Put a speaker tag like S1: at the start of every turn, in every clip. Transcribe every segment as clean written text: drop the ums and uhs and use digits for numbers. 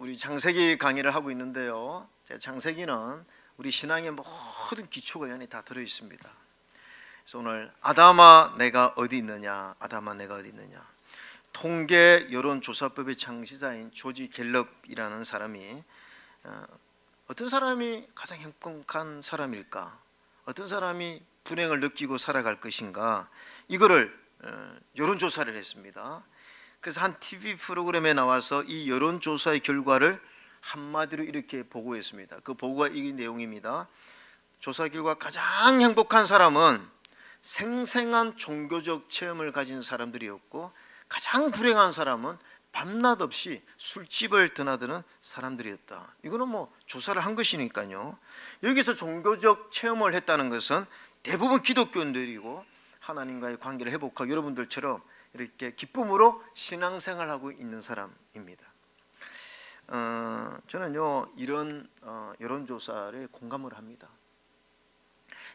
S1: 우리 창세기 강의를 하고 있는데요. 창세기는 우리 신앙의 모든 기초가 연이 다 들어 있습니다. 그래서 오늘 아담아 내가 어디 있느냐, 아담아 내가 어디 있느냐. 통계 여론조사법의 창시자인 조지 갤럽이라는 사람이 어떤 사람이 가장 행복한 사람일까, 어떤 사람이 불행을 느끼고 살아갈 것인가, 이거를 여론조사를 했습니다. 그래서 한 TV 프로그램에 나와서 이 여론조사의 결과를 한마디로 이렇게 보고했습니다. 그 보고가 이 내용입니다. 조사 결과 가장 행복한 사람은 생생한 종교적 체험을 가진 사람들이었고, 가장 불행한 사람은 밤낮 없이 술집을 드나드는 사람들이었다. 이거는 조사를 한 것이니까요. 여기서 종교적 체험을 했다는 것은 대부분 기독교인들이고 하나님과의 관계를 회복하고 여러분들처럼 이렇게 기쁨으로 신앙생활하고 있는 사람입니다. 저는요 이런 여론조사에 공감을 합니다.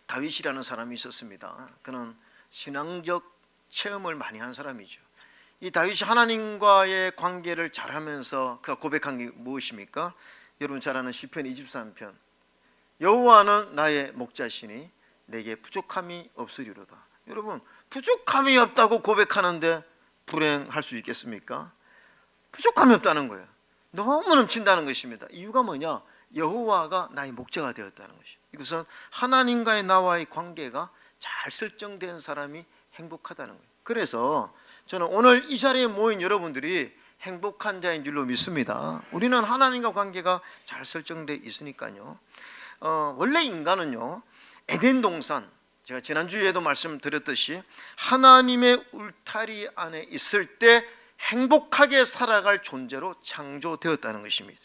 S1: 다윗이라는 사람이 있었습니다. 그는 신앙적 체험을 많이 한 사람이죠. 이 다윗이 하나님과의 관계를 잘하면서 그가 고백한 게 무엇입니까? 여러분 잘 아는 시편 23편. 여호와는 나의 목자시니 내게 부족함이 없으리로다. 여러분, 부족함이 없다고 고백하는데 불행할 수 있겠습니까? 부족함이 없다는 거예요. 너무 넘친다는 것입니다. 이유가 뭐냐? 여호와가 나의 목자가 되었다는 것이죠. 이것은 하나님과의 나와의 관계가 잘 설정된 사람이 행복하다는 거예요. 그래서 저는 오늘 이 자리에 모인 여러분들이 행복한 자인 줄로 믿습니다. 우리는 하나님과 관계가 잘 설정되어 있으니까요. 원래 인간은요, 에덴 동산, 제가 지난주에도 말씀드렸듯이 하나님의 울타리 안에 있을 때 행복하게 살아갈 존재로 창조되었다는 것입니다.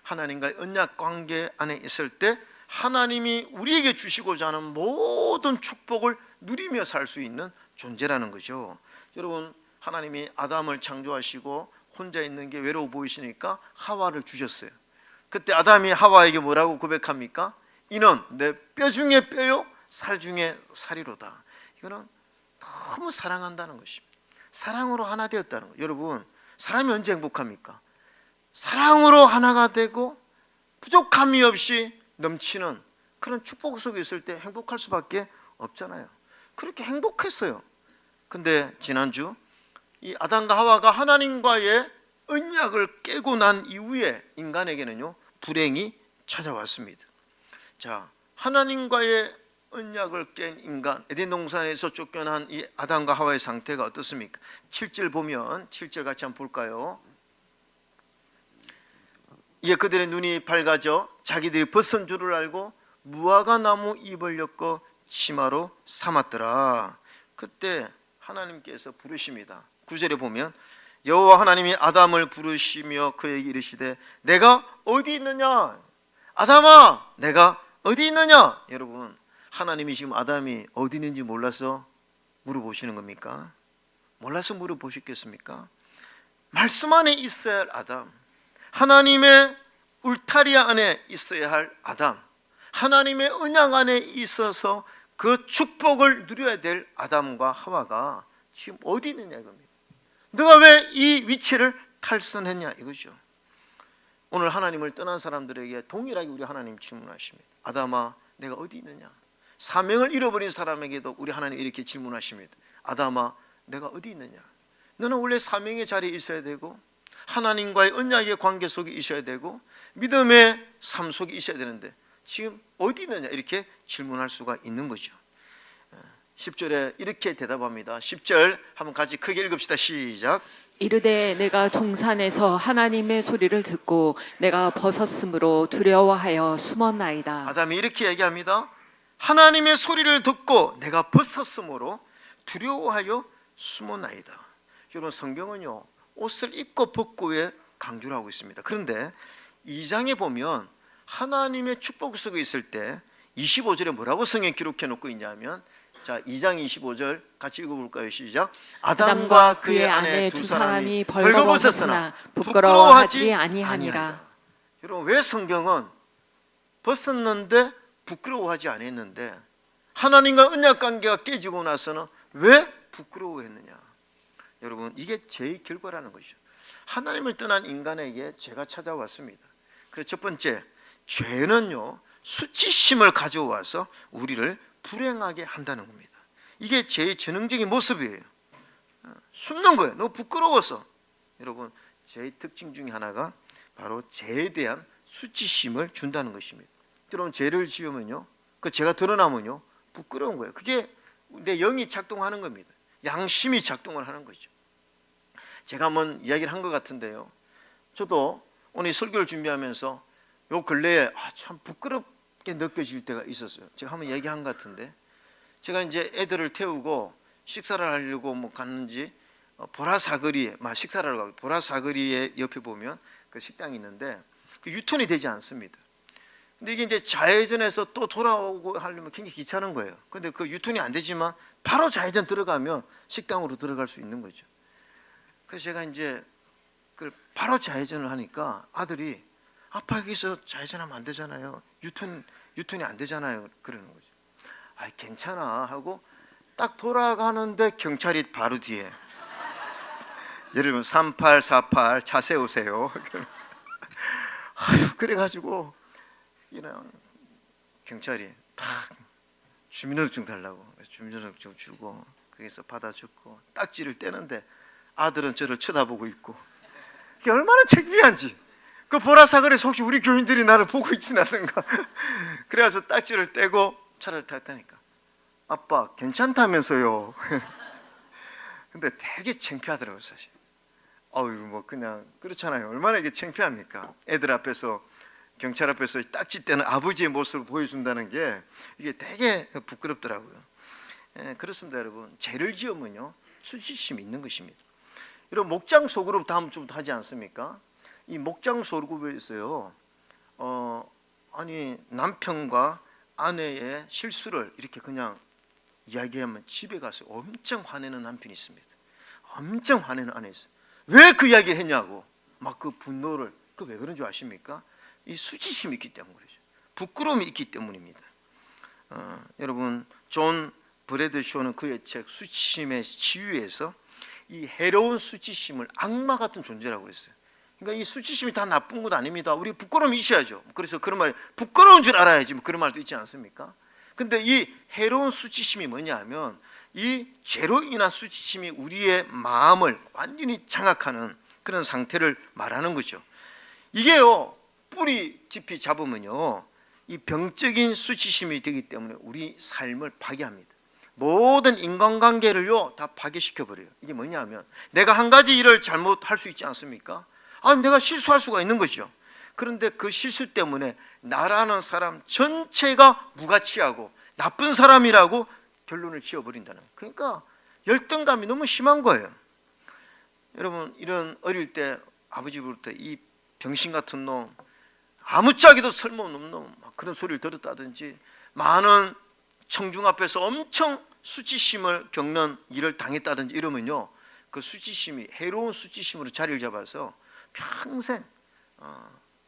S1: 하나님과의 언약 관계 안에 있을 때 하나님이 우리에게 주시고자 하는 모든 축복을 누리며 살 수 있는 존재라는 거죠. 여러분, 하나님이 아담을 창조하시고 혼자 있는 게 외로워 보이시니까 하와를 주셨어요. 그때 아담이 하와에게 뭐라고 고백합니까? 이는 내 뼈 중에 뼈요 살 중에 살이로다. 이거는 너무 사랑한다는 것입니다. 사랑으로 하나 되었다는 거예요. 여러분, 사람이 언제 행복합니까? 사랑으로 하나가 되고 부족함이 없이 넘치는 그런 축복 속에 있을 때 행복할 수밖에 없잖아요. 그렇게 행복했어요. 근데 지난주 이 아담과 하와가 하나님과의 언약을 깨고 난 이후에 인간에게는요 불행이 찾아왔습니다. 자, 하나님과의 언약을 깬 인간, 에덴 동산에서 쫓겨난 이 아담과 하와의 상태가 어떻습니까? 7절 보면 7절 같이 한번 볼까요? 이에 그들의 눈이 밝아져 자기들이 벗은 줄을 알고 무화과 나무 잎을 엮어 치마로 삼았더라. 그때 하나님께서 부르십니다. 9절에 보면 여호와 하나님이 아담을 부르시며 그에게 이르시되 내가 어디 있느냐? 아담아 내가 어디 있느냐? 여러분, 하나님이 지금 아담이 어디 있는지 몰라서 물어보시는 겁니까? 몰라서 물어보셨겠습니까? 말씀 안에 있어야 할 아담, 하나님의 울타리 안에 있어야 할 아담, 하나님의 언약 안에 있어서 그 축복을 누려야 될 아담과 하와가 지금 어디 있느냐 이겁니다. 너가 왜 이 위치를 탈선했냐 이거죠. 오늘 하나님을 떠난 사람들에게 동일하게 우리 하나님 질문하십니다. 아담아 내가 어디 있느냐? 사명을 잃어버린 사람에게도 우리 하나님 이렇게 질문하십니다. 아담아 내가 어디 있느냐? 너는 원래 사명의 자리에 있어야 되고 하나님과의 언약의 관계 속에 있어야 되고 믿음의 삶 속에 있어야 되는데 지금 어디 있느냐 이렇게 질문할 수가 있는 거죠. 10절에 이렇게 대답합니다. 10절 한번 같이 크게 읽읍시다. 시작.
S2: 이르되 내가 동산에서 하나님의 소리를 듣고 내가 벗었으므로 두려워하여 숨었나이다.
S1: 아담이 이렇게 얘기합니다. 하나님의 소리를 듣고 내가 벗었으므로 두려워하여 숨었나이다. 여러분, 성경은요 옷을 입고 벗고에 강조를 하고 있습니다. 그런데 2장에 보면 하나님의 축복 속에 있을 때 25절에 뭐라고 성경에 기록해 놓고 있냐면, 자 2장 25절 같이 읽어볼까요? 시작.
S2: 아담과 그의 아내 두 사람이 벌거벗었으나 부끄러워하지 아니하니라.
S1: 여러분, 왜 성경은 벗었는데 부끄러워하지 않았는데 하나님과 언약 관계가 깨지고 나서는 왜 부끄러워했느냐? 여러분, 이게 죄의 결과라는 것이죠. 하나님을 떠난 인간에게 죄가 찾아왔습니다. 그래서 첫 번째, 죄는요 수치심을 가져와서 우리를 불행하게 한다는 겁니다. 이게 죄의 전형적인 모습이에요. 숨는 거예요. 너무 부끄러워서. 여러분, 죄의 특징 중에 하나가 바로 죄에 대한 수치심을 준다는 것입니다. 여러분, 죄를 지으면요, 그 죄가 드러나면요 부끄러운 거예요. 그게 내 영이 작동하는 겁니다. 양심이 작동을 하는 거죠. 제가 한번 이야기를 한 것 같은데요, 저도 오늘 설교를 준비하면서 요 근래에 참 부끄럽게 느껴질 때가 있었어요. 제가 한번 얘기한 것 같은데, 제가 이제 애들을 태우고 식사를 하려고 뭐 갔는지 보라사거리에 막 식사를 하러 가고, 보라사거리에 옆에 보면 그 식당이 있는데 그 유턴이 되지 않습니다. 근데 이게 이제 좌회전해서 또 돌아오고 하려면 굉장히 귀찮은 거예요. 근데 그 유턴이 안 되지만 바로 좌회전 들어가면 식당으로 들어갈 수 있는 거죠. 그래서 제가 이제 그 바로 좌회전을 하니까 아들이, 아빠 여기서 좌회전하면 안 되잖아요. 유턴이 안 되잖아요. 그러는 거죠. 아, 괜찮아 하고 딱 돌아가는데 경찰이 바로 뒤에, 여러분 3848 차 세우세요. 아유, 그래가지고 그냥 경찰이 딱 주민등록증 달라고 주민등록증 주고 거기서 받아줬고 딱지를 떼는데 아들은 저를 쳐다보고 있고, 이게 얼마나 창피한지. 그 보라사거리에서 혹시 우리 교인들이 나를 보고 있진 않는가. 그래서 딱지를 떼고 차를 탔다니까. 아빠 괜찮다면서요. 근데 되게 창피하더라고요, 사실. 뭐 그냥 그렇잖아요. 얼마나 이게 창피합니까? 애들 앞에서, 경찰 앞에서 딱지 떼는 아버지의 모습을 보여준다는 게 이게 되게 부끄럽더라고요. 그렇습니다, 여러분. 죄를 지으면요 수치심이 있는 것입니다. 여러분, 목장 소그룹 다음 주부터 하지 않습니까? 이 목장 소그룹에서요, 아니 남편과 아내의 실수를 이렇게 그냥 이야기하면 집에 가서 엄청 화내는 남편이 있습니다. 엄청 화내는 아내 있어요. 왜 그 이야기를 했냐고 막 그 분노를, 그 왜 그런 줄 아십니까? 이 수치심이 있기 때문에 그러죠. 부끄러움이 있기 때문입니다. 여러분, 존 브래드쇼는 그의 책 수치심의 치유에서 이 해로운 수치심을 악마 같은 존재라고 그랬어요. 그러니까 이 수치심이 다 나쁜 것 아닙니다. 우리 부끄러움이 있어야죠. 그래서 그런 말, 부끄러운 줄 알아야지, 뭐 그런 말도 있지 않습니까? 근데 이 해로운 수치심이 뭐냐 하면, 이 죄로 인한 수치심이 우리의 마음을 완전히 장악하는 그런 상태를 말하는 거죠. 이게요 뿌리 깊이 잡으면요 이 병적인 수치심이 되기 때문에 우리 삶을 파괴합니다. 모든 인간관계를요 다 파괴시켜 버려요. 이게 뭐냐 하면, 내가 한 가지 일을 잘못할 수 있지 않습니까? 내가 실수할 수가 있는 거죠. 그런데 그 실수 때문에 나라는 사람 전체가 무가치하고 나쁜 사람이라고 결론을 지어버린다는, 그러니까 열등감이 너무 심한 거예요. 여러분, 이런 어릴 때 아버지부터 이 병신 같은 놈, 아무짝에도 쓸모없는 놈, 그런 소리를 들었다든지, 많은 청중 앞에서 엄청 수치심을 겪는 일을 당했다든지 이러면요 그 수치심이 해로운 수치심으로 자리를 잡아서 평생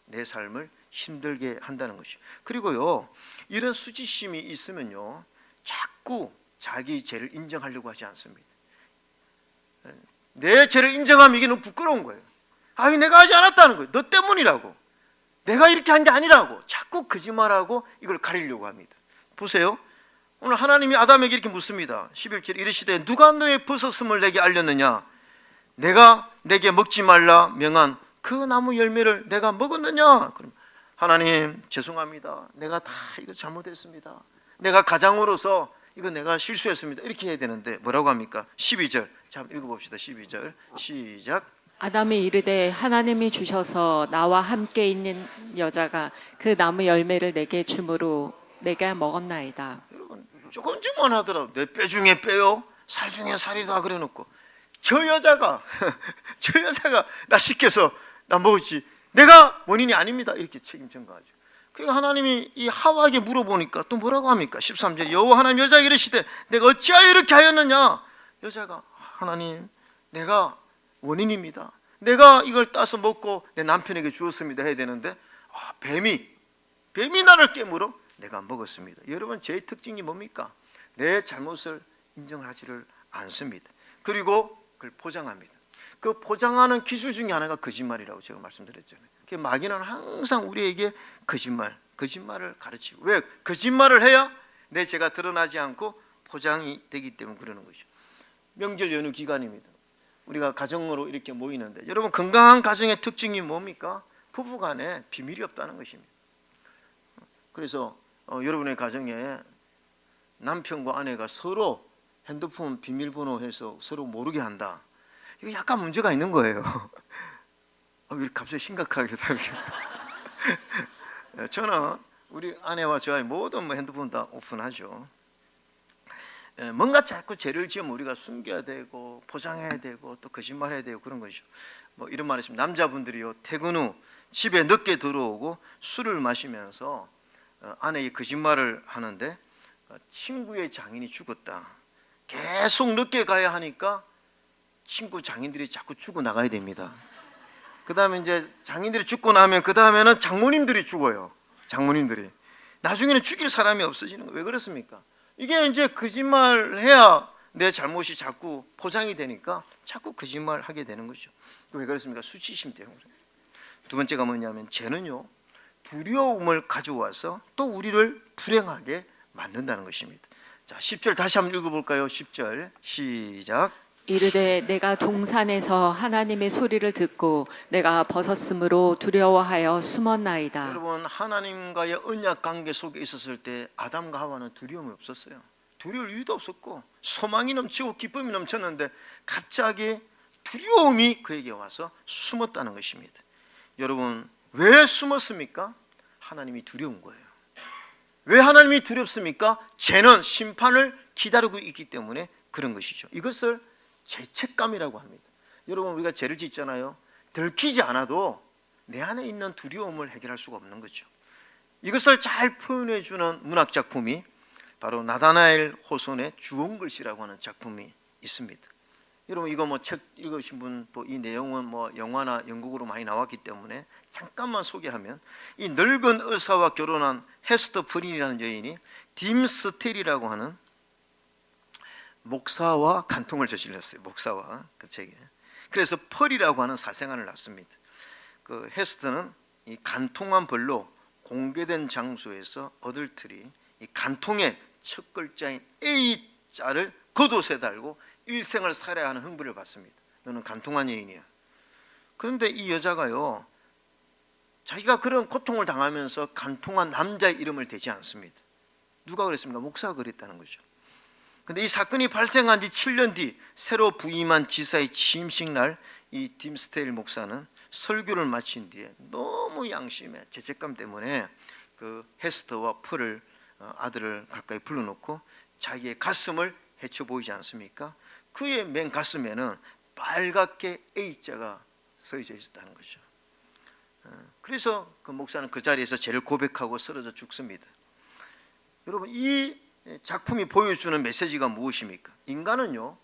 S1: 내 삶을 힘들게 한다는 것이죠. 그리고요 이런 수치심이 있으면요 자꾸 자기 죄를 인정하려고 하지 않습니다. 내 죄를 인정하면 이게 너무 부끄러운 거예요. 내가 하지 않았다는 거예요. 너 때문이라고, 내가 이렇게 한 게 아니라고 자꾸 거짓말하고 이걸 가리려고 합니다. 보세요, 오늘 하나님이 아담에게 이렇게 묻습니다. 11절 이르시되 누가 너의 벗었음을 내게 알렸느냐? 내가 내게 먹지 말라 명한 그 나무 열매를 내가 먹었느냐? 그럼 하나님 죄송합니다, 내가 다 이거 잘못했습니다, 내가 가장으로서 이거 내가 실수했습니다, 이렇게 해야 되는데 뭐라고 합니까? 12절 자 한번 읽어봅시다. 12절 시작.
S2: 아담이 이르되 하나님이 주셔서 나와 함께 있는 여자가 그 나무 열매를 내게 주므로 내가 먹었나이다.
S1: 여러분, 조금씩만 하더라도 내 뼈 중에 뼈요, 살 중에 살이다 그래놓고 저 여자가 나 시켜서 나 먹었지, 내가 원인이 아닙니다, 이렇게 책임 전가하죠. 그러니까 하나님이 이 하와에게 물어보니까 또 뭐라고 합니까? 13절 여호와 하나님 여자에게 이르시되 내가 어찌하여 이렇게 하였느냐? 여자가 하나님 내가 원인입니다, 내가 이걸 따서 먹고 내 남편에게 주었습니다 해야 되는데 뱀이 나를 깨물어 내가 먹었습니다. 여러분, 죄의 특징이 뭡니까? 내 잘못을 인정하지를 않습니다. 그리고 그걸 포장합니다. 그 포장하는 기술 중에 하나가 거짓말이라고 제가 말씀드렸잖아요. 마귀는 항상 우리에게 거짓말을 가르치고, 왜? 거짓말을 해야 내 죄가 드러나지 않고 포장이 되기 때문에 그러는 것이죠. 명절 연휴 기간입니다. 우리가 가정으로 이렇게 모이는데, 여러분 건강한 가정의 특징이 뭡니까? 부부간에 비밀이 없다는 것입니다. 그래서 여러분의 가정에 남편과 아내가 서로 핸드폰 비밀번호 해서 서로 모르게 한다. 이거 약간 문제가 있는 거예요. 왜 갑자기 심각하게 저는 우리 아내와 저의 모든 핸드폰 다 오픈하죠. 뭔가 자꾸 죄를 지으면 우리가 숨겨야 되고 포장해야 되고 또 거짓말해야 되고 그런 것이죠. 뭐 이런 말 있습니다. 남자분들이요, 퇴근 후 집에 늦게 들어오고 술을 마시면서 아내에게 거짓말을 하는데, 친구의 장인이 죽었다. 계속 늦게 가야 하니까 친구 장인들이 자꾸 죽어 나가야 됩니다. 그 다음에 이제 장인들이 죽고 나면 그 다음에는 장모님들이 죽어요. 장모님들이 나중에는 죽일 사람이 없어지는 거예요. 왜 그렇습니까? 이게 이제 거짓말해야 내 잘못이 자꾸 포장이 되니까 자꾸 거짓말하게 되는 거죠. 왜 그렇습니까? 수치심 때문에. 두 번째가 뭐냐면, 죄는요, 두려움을 가져와서 또 우리를 불행하게 만든다는 것입니다. 자, 10절 다시 한번 읽어볼까요? 10절 시작.
S2: 이르되 내가 동산에서 하나님의 소리를 듣고 내가 벗었으므로 두려워하여 숨었나이다.
S1: 여러분, 하나님과의 언약 관계 속에 있었을 때 아담과 하와는 두려움이 없었어요. 두려울 이유도 없었고 소망이 넘치고 기쁨이 넘쳤는데 갑자기 두려움이 그에게 와서 숨었다는 것입니다. 여러분, 왜 숨었습니까? 하나님이 두려운 거예요. 왜 하나님이 두렵습니까? 죄는 심판을 기다리고 있기 때문에 그런 것이죠. 이것을 죄책감이라고 합니다. 여러분, 우리가 죄를 짓잖아요. 들키지 않아도 내 안에 있는 두려움을 해결할 수가 없는 거죠. 이것을 잘 표현해 주는 문학 작품이 바로 나다나엘 호손의 주홍글씨라고 하는 작품이 있습니다. 여러분, 이거 뭐 책 읽으신 분, 또 이 내용은 뭐 영화나 연극으로 많이 나왔기 때문에 잠깐만 소개하면, 이 늙은 의사와 결혼한 헤스터 프린이라는 여인이 딤 스텔이라고 하는 목사와 간통을 저질렀어요. 목사와 그 책에. 그래서 펄이라고 하는 사생아를 낳습니다. 그 헤스터는 이 간통한 벌로 공개된 장소에서 어들틀이 이 간통의 첫 글자인 A자를 겉옷에 달고 일생을 살아야 하는 흥부를 받습니다. 너는 간통한 여인이야. 그런데 이 여자가요, 자기가 그런 고통을 당하면서 간통한 남자의 이름을 대지 않습니다. 누가 그랬습니까? 목사가 그랬다는 거죠. 그런데 이 사건이 발생한 지 7년 뒤 새로 부임한 지사의 취임식 날, 이 딤스테일 목사는 설교를 마친 뒤에 너무 양심에 죄책감 때문에 그 헤스터와 펄을, 아들을 가까이 불러놓고 자기의 가슴을 헤쳐 보이지 않습니까? 그의 맨 가슴에는 빨갛게 A자가 써져 있었다는 거죠. 그래서 그 목사는 그 자리에서 죄를 고백하고 쓰러져 죽습니다. 여러분, 이 작품이 보여주는 메시지가 무엇입니까? 인간은요,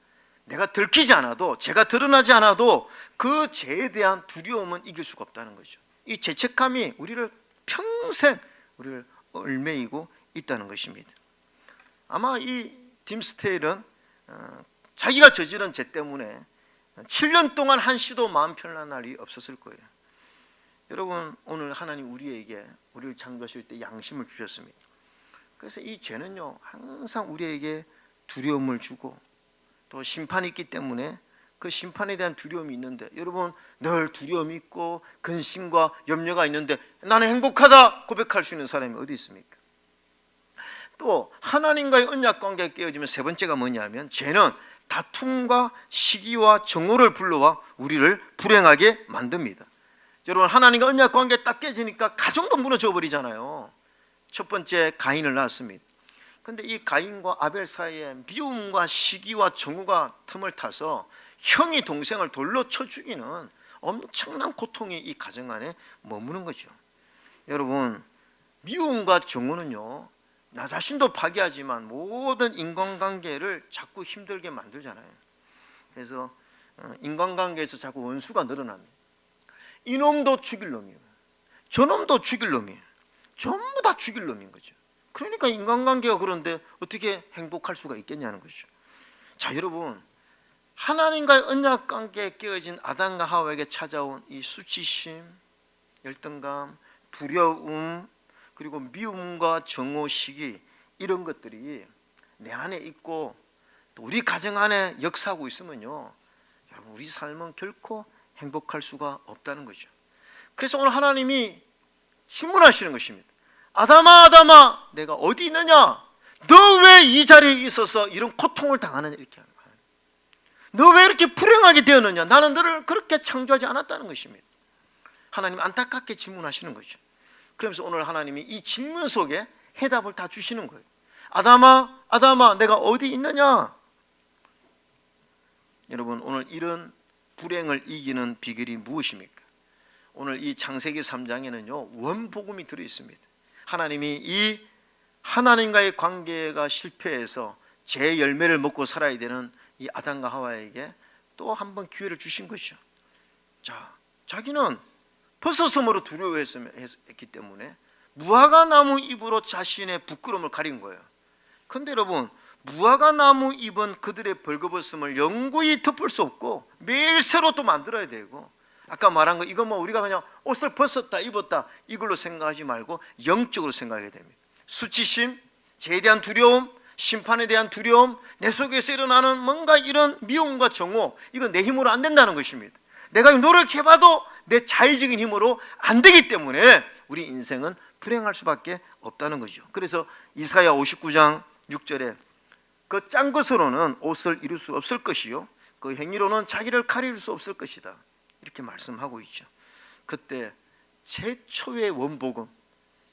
S1: 내가 들키지 않아도, 죄가 드러나지 않아도 그 죄에 대한 두려움은 이길 수가 없다는 거죠. 이 죄책감이 우리를 평생 우리를 얽매이고 있다는 것입니다. 아마 이 딤스테일은 자기가 저지른 죄 때문에 7년 동안 한시도 마음 편안한 날이 없었을 거예요. 여러분, 오늘 하나님 우리에게, 우리를 창조하실 때 양심을 주셨습니다. 그래서 이 죄는요, 항상 우리에게 두려움을 주고 또 심판이 있기 때문에 그 심판에 대한 두려움이 있는데, 여러분, 늘 두려움이 있고 근심과 염려가 있는데 나는 행복하다 고백할 수 있는 사람이 어디 있습니까? 또 하나님과의 언약 관계가 깨어지면 세 번째가 뭐냐면, 죄는 다툼과 시기와 정오를 불러와 우리를 불행하게 만듭니다. 여러분, 하나님과 언약 관계 딱 깨지니까 가정도 무너져 버리잖아요. 첫 번째, 가인을 낳았습니다. 그런데 이 가인과 아벨 사이에 미움과 시기와 정오가 틈을 타서 형이 동생을 돌로 쳐 죽이는 엄청난 고통이 이 가정 안에 머무는 거죠. 여러분, 미움과 정오는요, 나 자신도 파괴하지만 모든 인간관계를 자꾸 힘들게 만들잖아요. 그래서 인간관계에서 자꾸 원수가 늘어납니다. 이놈도 죽일 놈이에요. 저놈도 죽일 놈이에요. 전부 다 죽일 놈인 거죠. 그러니까 인간관계가 그런데 어떻게 행복할 수가 있겠냐는 거죠. 자, 여러분, 하나님과의 언약 관계에 깨어진 아담과 하와에게 찾아온 이 수치심, 열등감, 두려움, 그리고 미움과 정오시기, 이런 것들이 내 안에 있고 또 우리 가정 안에 역사하고 있으면요, 여러분, 우리 삶은 결코 행복할 수가 없다는 거죠. 그래서 오늘 하나님이 신문하시는 것입니다. 아담아, 아담아, 내가 어디 있느냐? 너 왜 이 자리에 있어서 이런 고통을 당하느냐? 이렇게 하는 거예요. 너 왜 이렇게 불행하게 되었느냐? 나는 너를 그렇게 창조하지 않았다는 것입니다. 하나님 안타깝게 질문하시는 거죠. 그러면서 오늘 하나님이 이 질문 속에 해답을 다 주시는 거예요. 아담아, 아담아, 내가 어디 있느냐? 여러분, 오늘 이런 불행을 이기는 비결이 무엇입니까? 오늘 이 창세기 3장에는요, 원복음이 들어있습니다. 하나님이 이 하나님과의 관계가 실패해서 제 열매를 먹고 살아야 되는 이 아담과 하와에게 또 한 번 기회를 주신 것이죠. 자, 자기는 벗어섬으로 두려워했기 때문에 무화과 나무 잎으로 자신의 부끄러움을 가린 거예요. 그런데 여러분, 무화과 나무 잎은 그들의 벌거벗음을 영구히 덮을 수 없고 매일 새로 또 만들어야 되고, 아까 말한 거, 이거 뭐 우리가 그냥 옷을 벗었다 입었다 이걸로 생각하지 말고 영적으로 생각해야 됩니다. 수치심, 죄에 대한 두려움, 심판에 대한 두려움, 내 속에서 일어나는 뭔가 이런 미움과 정오, 이건 내 힘으로 안 된다는 것입니다. 내가 노력해봐도 내 자의적인 힘으로 안 되기 때문에 우리 인생은 불행할 수밖에 없다는 거죠. 그래서 이사야 59장 6절에 그 짠 것으로는 옷을 이룰 수 없을 것이요, 그 행위로는 자기를 가릴 수 없을 것이다, 이렇게 말씀하고 있죠. 그때 최초의 원복음,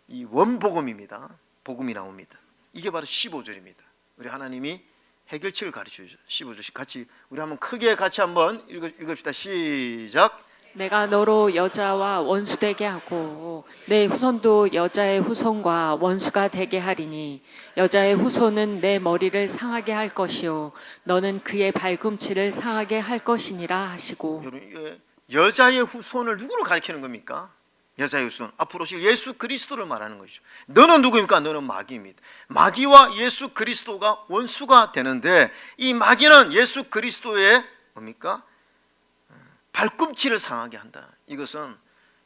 S1: 이 원복음입니다. 복음이 나옵니다. 이게 바로 15절입니다. 우리 하나님이 해결책을 가르쳐주죠. 15절씩 같이 우리 한번 크게 같이 한번 읽읍시다. 시작.
S2: 내가 너로 여자와 원수 되게 하고 내 후손도 여자의 후손과 원수가 되게 하리니 여자의 후손은 내 머리를 상하게 할 것이요 너는 그의 발꿈치를 상하게 할 것이니라 하시고.
S1: 여러분, 여자의 후손을 누구를 가리키는 겁니까? 여자의 후손, 앞으로 오실 예수 그리스도를 말하는 것이죠. 너는 누구입니까? 너는 마귀입니다. 마귀와 예수 그리스도가 원수가 되는데, 이 마귀는 예수 그리스도의 뭡니까? 발꿈치를 상하게 한다. 이것은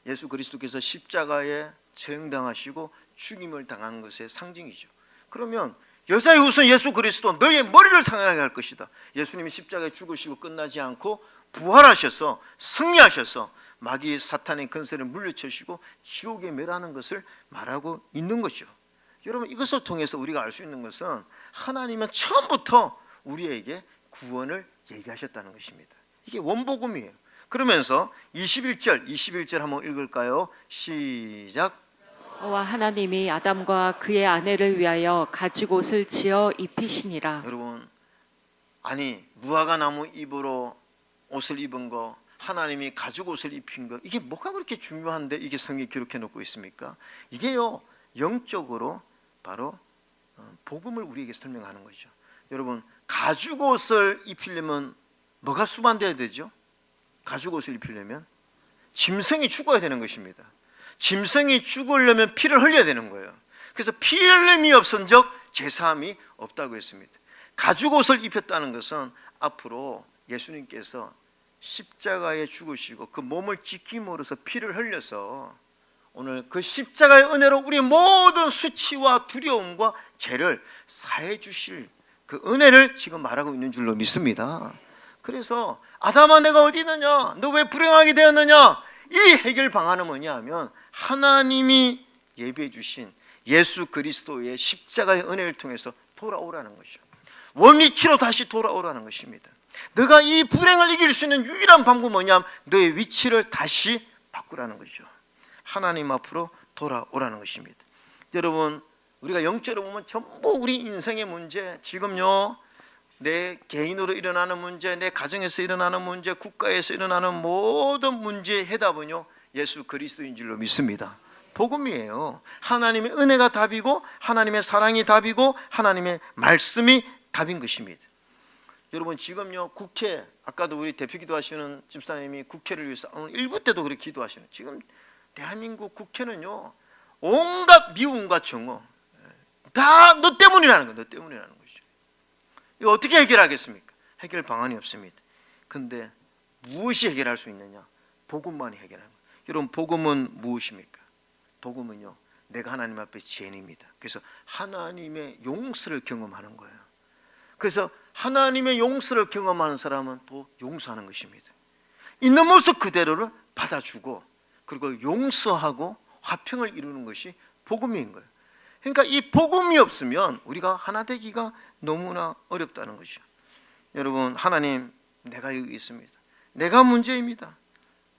S1: 예수 그리스도께서 십자가에 처형당하시고 죽임을 당한 것의 상징이죠. 그러면 여자의 후손 예수 그리스도, 너의 머리를 상하게 할 것이다. 예수님이 십자가에 죽으시고 끝나지 않고 부활하셔서 승리하셔서 마귀 사탄의 근세를 물리치시고 지옥에 멸하는 것을 말하고 있는 것이죠. 여러분, 이것을 통해서 우리가 알 수 있는 것은 하나님은 처음부터 우리에게 구원을 예비하셨다는 것입니다. 이게 원복음이에요. 그러면서 21절 한번 읽을까요? 시작.
S2: 여호와 하나님이 아담과 그의 아내를 위하여 가죽옷을 지어 입히시니라.
S1: 여러분, 아니, 무화과 나무 잎으로 옷을 입은 거, 하나님이 가죽옷을 입힌 거, 이게 뭐가 그렇게 중요한데 이게 성경에 기록해 놓고 있습니까? 이게요, 영적으로 바로 복음을 우리에게 설명하는 거죠. 여러분, 가죽옷을 입히려면 뭐가 수반돼야 되죠? 가죽옷을 입히려면 짐승이 죽어야 되는 것입니다. 짐승이 죽으려면 피를 흘려야 되는 거예요. 그래서 피 흘림이 없은적 제사함이 없다고 했습니다. 가죽옷을 입혔다는 것은 앞으로 예수님께서 십자가에 죽으시고 그 몸을 지킴으로써 피를 흘려서 오늘 그 십자가의 은혜로 우리 모든 수치와 두려움과 죄를 사해 주실 그 은혜를 지금 말하고 있는 줄로 믿습니다. 그래서 아담아, 내가 어디 있느냐? 너 왜 불행하게 되었느냐? 이 해결 방안은 뭐냐 하면 하나님이 예비해 주신 예수 그리스도의 십자가의 은혜를 통해서 돌아오라는 것이죠. 원위치로 다시 돌아오라는 것입니다. 너가 이 불행을 이길 수 있는 유일한 방법은 뭐냐면 너의 위치를 다시 바꾸라는 거죠. 하나님 앞으로 돌아오라는 것입니다. 여러분, 우리가 영적으로 보면 전부 우리 인생의 문제, 지금요, 내 개인으로 일어나는 문제, 내 가정에서 일어나는 문제, 국가에서 일어나는 모든 문제의 해답은요, 예수 그리스도인 줄로 믿습니다. 복음이에요. 하나님의 은혜가 답이고 하나님의 사랑이 답이고 하나님의 말씀이 답인 것입니다. 여러분, 지금요, 국회, 아까도 우리 대표 기도하시는 집사님이 국회를 위해서 오늘 1부 때도 그렇게 기도하시는, 지금 대한민국 국회는요, 온갖 미움과 정오 다 너 때문이라는 거예요. 너 때문이라는 거죠. 이거 어떻게 해결하겠습니까? 해결 방안이 없습니다. 근데 무엇이 해결할 수 있느냐? 복음만이 해결하는 거예요. 여러분, 복음은 무엇입니까? 복음은요, 내가 하나님 앞에 죄인입니다. 그래서 하나님의 용서를 경험하는 거예요. 그래서 하나님의 용서를 경험하는 사람은 또 용서하는 것입니다. 있는 모습 그대로를 받아주고 그리고 용서하고 화평을 이루는 것이 복음인 거예요. 그러니까 이 복음이 없으면 우리가 하나 되기가 너무나 어렵다는 것이죠. 여러분, 하나님, 내가 여기 있습니다. 내가 문제입니다.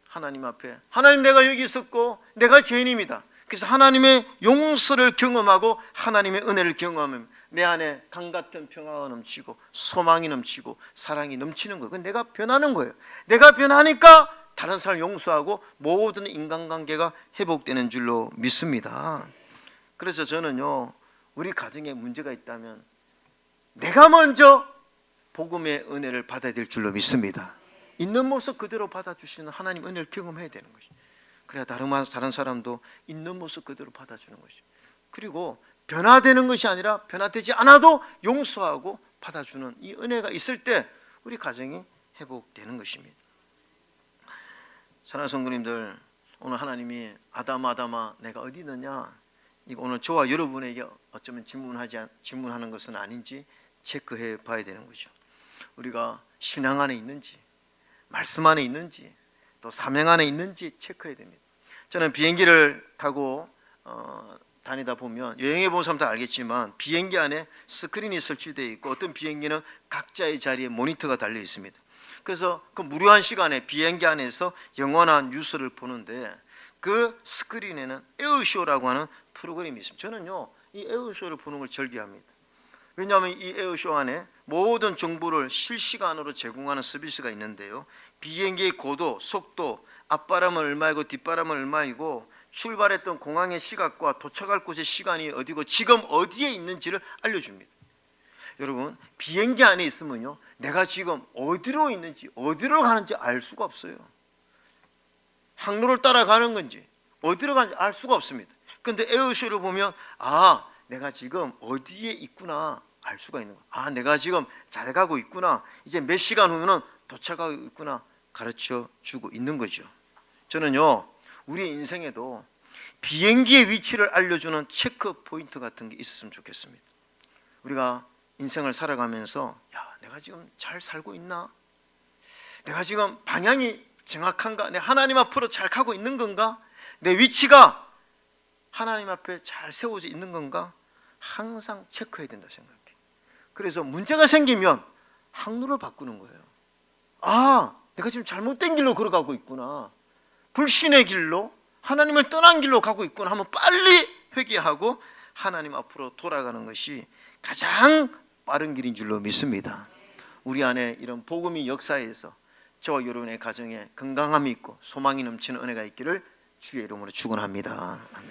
S1: 하나님 앞에, 하나님, 내가 여기 있었고 내가 죄인입니다. 그래서 하나님의 용서를 경험하고 하나님의 은혜를 경험하면 내 안에 강같은 평화가 넘치고 소망이 넘치고 사랑이 넘치는 거예요. 그건 내가 변하는 거예요. 내가 변하니까 다른 사람을 용서하고 모든 인간관계가 회복되는 줄로 믿습니다. 그래서 저는요, 우리 가정에 문제가 있다면 내가 먼저 복음의 은혜를 받아야 될 줄로 믿습니다. 있는 모습 그대로 받아주시는 하나님 은혜를 경험해야 되는 것이죠. 그래야 다른 사람도 있는 모습 그대로 받아주는 것이죠. 그리고 변화되는 것이 아니라 변화되지 않아도 용서하고 받아주는 이 은혜가 있을 때 우리 가정이 회복되는 것입니다. 사랑하는 성도님들, 오늘 하나님이 아담아 내가 어디 있느냐, 이거 오늘 저와 여러분에게 어쩌면 질문하는 것은 아닌지 체크해 봐야 되는 거죠. 우리가 신앙 안에 있는지, 말씀 안에 있는지, 또 사명 안에 있는지 체크해야 됩니다. 저는 비행기를 타고 다니다 보면, 여행해 본 사람도 알겠지만 비행기 안에 스크린이 설치되어 있고 어떤 비행기는 각자의 자리에 모니터가 달려 있습니다. 그래서 그 무료한 시간에 비행기 안에서 영화나 뉴스를 보는데 그 스크린에는 에어쇼라고 하는 프로그램이 있습니다. 저는요, 이 에어쇼를 보는 걸 절개합니다. 왜냐하면 이 에어쇼 안에 모든 정보를 실시간으로 제공하는 서비스가 있는데요, 비행기의 고도, 속도, 앞바람은 얼마이고 뒷바람은 얼마이고 출발했던 공항의 시각과 도착할 곳의 시간이 어디고 지금 어디에 있는지를 알려줍니다. 여러분, 비행기 안에 있으면요, 내가 지금 어디로 있는지 어디로 가는지 알 수가 없어요. 항로를 따라가는 건지 어디로 가는지 알 수가 없습니다. 그런데 에어쇼를 보면 내가 지금 어디에 있구나 알 수가 있는 거예요. 내가 지금 잘 가고 있구나, 이제 몇 시간 후면 도착하고 있구나 가르쳐 주고 있는 거죠. 저는요, 우리 인생에도 비행기의 위치를 알려주는 체크 포인트 같은 게 있었으면 좋겠습니다. 우리가 인생을 살아가면서 내가 지금 잘 살고 있나? 내가 지금 방향이 정확한가? 내가 하나님 앞으로 잘 가고 있는 건가? 내 위치가 하나님 앞에 잘 세워져 있는 건가? 항상 체크해야 된다 생각해요. 그래서 문제가 생기면 항로를 바꾸는 거예요. 내가 지금 잘못된 길로 걸어가고 있구나, 불신의 길로, 하나님을 떠난 길로 가고 있구나 하면 빨리 회개하고 하나님 앞으로 돌아가는 것이 가장 빠른 길인 줄로 믿습니다. 우리 안에 이런 복음이 역사해서 저와 여러분의 가정에 건강함이 있고 소망이 넘치는 은혜가 있기를 주의 이름으로 축원합니다. 아멘.